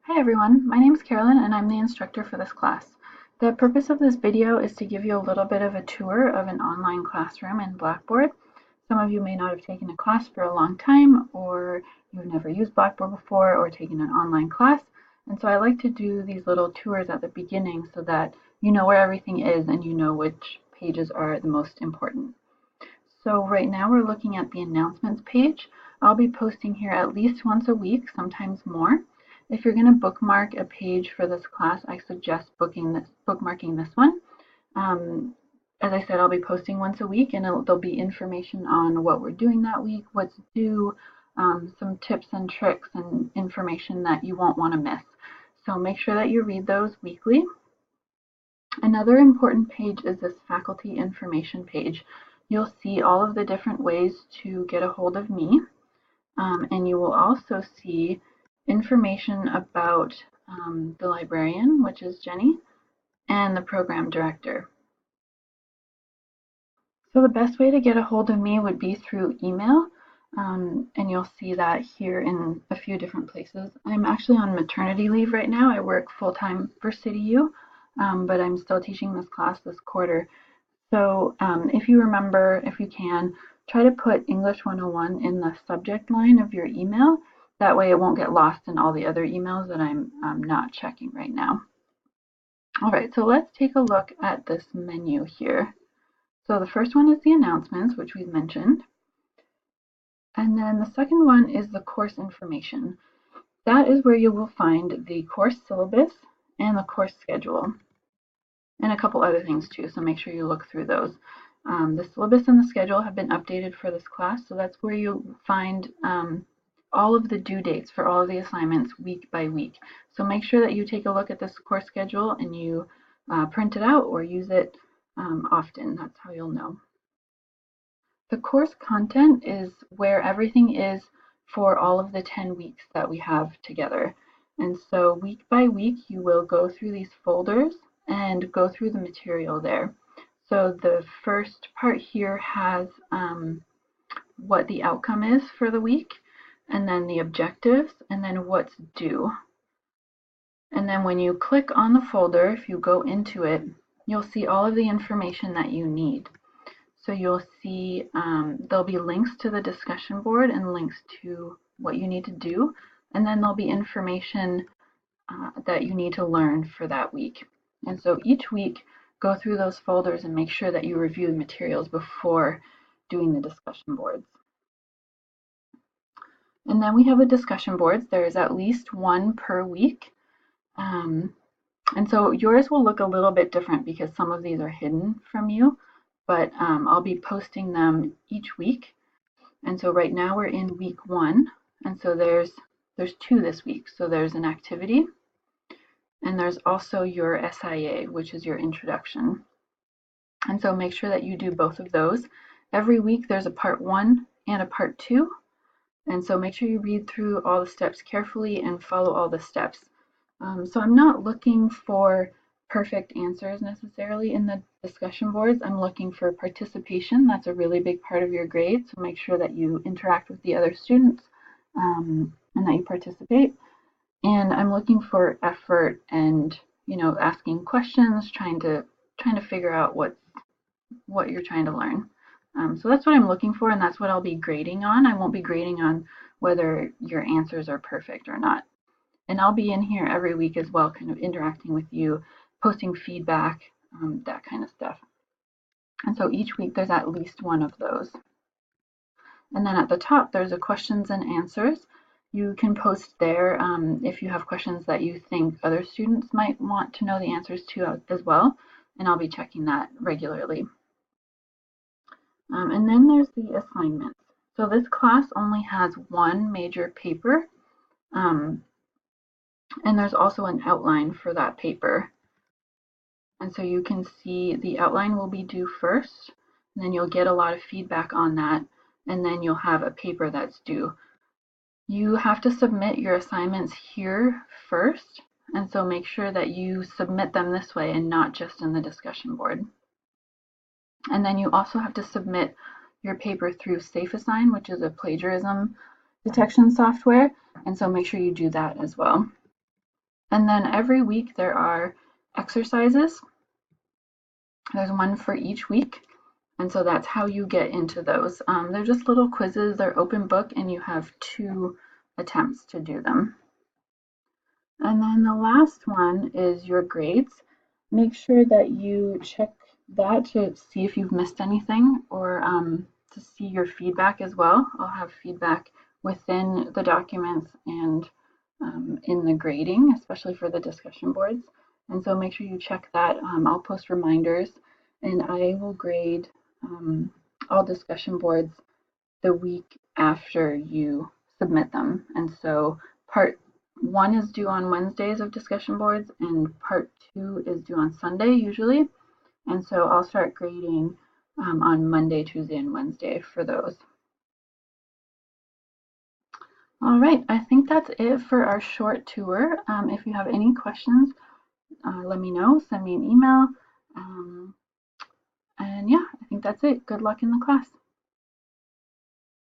Hi everyone, my name is Carolyn and I'm the instructor for this class. The purpose of this video is to give you a little bit of a tour of an online classroom in Blackboard. Some of you may not have taken a class for a long time, or you've never used Blackboard before or taken an online class, and so I like to do these little tours at the beginning so that you know where everything is and you know which pages are the most important. So right now we're looking at the announcements page. I'll be posting here at least once a week, sometimes more. If you're going to bookmark a page for this class, I suggest bookmarking this one. As I said, I'll be posting once a week, and there'll be information on what we're doing that week, what's due, some tips and tricks and information that you won't want to miss. So make sure that you read those weekly. Another important page is this faculty information page. You'll see all of the different ways to get a hold of me, and you will also see information about the librarian, which is Jenny, and the program director. So the best way to get a hold of me would be through email, and you'll see that here in a few different places. I'm actually on maternity leave right now. I work full-time for CityU, but I'm still teaching this class this quarter. So if you remember, if you can, try to put English 101 in the subject line of your email. That way it won't get lost in all the other emails that I'm not checking right now. All right, so let's take a look at this menu here. So the first one is the announcements, which we've mentioned. And then the second one is the course information. That is where you will find the course syllabus and the course schedule, and a couple other things too, so make sure you look through those. The syllabus and the schedule have been updated for this class, so that's where you'll find all of the due dates for all of the assignments week by week. So make sure that you take a look at this course schedule and you print it out or use it often. That's how you'll know. The course content is where everything is for all of the 10 weeks that we have together. And so week by week, you will go through these folders and go through the material there. So the first part here has what the outcome is for the week, and then the objectives, and then what's due. And then when you click on the folder, if you go into it, you'll see all of the information that you need. So you'll see there'll be links to the discussion board and links to what you need to do, and then there'll be information that you need to learn for that week. And so each week, go through those folders and make sure that you review the materials before doing the discussion boards. And then we have the discussion boards. There is at least one per week. And so yours will look a little bit different because some of these are hidden from you, but I'll be posting them each week. And so right now we're in week 1, and so there's 2 this week. So there's an activity, and there's also your SIA, which is your introduction. And so make sure that you do both of those. Every week there's a part 1 and a part 2. And so make sure you read through all the steps carefully and follow all the steps. So I'm not looking for perfect answers necessarily in the discussion boards. I'm looking for participation. That's a really big part of your grade. So make sure that you interact with the other students and that you participate. And I'm looking for effort and, asking questions, trying to figure out what you're trying to learn. So that's what I'm looking for, and that's what I'll be grading on. I won't be grading on whether your answers are perfect or not. And I'll be in here every week as well, kind of interacting with you, posting feedback, that kind of stuff. And so each week there's at least one of those. And then at the top, there's a questions and answers. You can post there if you have questions that you think other students might want to know the answers to as well. And I'll be checking that regularly. And then there's the assignments. So this class only has one major paper. And there's also an outline for that paper. And so you can see the outline will be due first, and then you'll get a lot of feedback on that, and then you'll have a paper that's due. You have to submit your assignments here first, and so make sure that you submit them this way and not just in the discussion board. And then you also have to submit your paper through SafeAssign, which is a plagiarism detection software, and so make sure you do that as well. And then every week there are exercises. There's one for each week. And so that's how you get into those. They're just little quizzes, they're open book, and you have 2 attempts to do them. And then the last one is your grades. Make sure that you check that to see if you've missed anything or to see your feedback as well. I'll have feedback within the documents and in the grading, especially for the discussion boards. And so make sure you check that. I'll post reminders and I will grade all discussion boards the week after you submit them. And so part 1 is due on Wednesdays of discussion boards, and part 2 is due on Sunday usually. And so I'll start grading on Monday, Tuesday, and Wednesday for those. All right, I think that's it for our short tour. If you have any questions, let me know, send me an email. And yeah, I think that's it. Good luck in the class.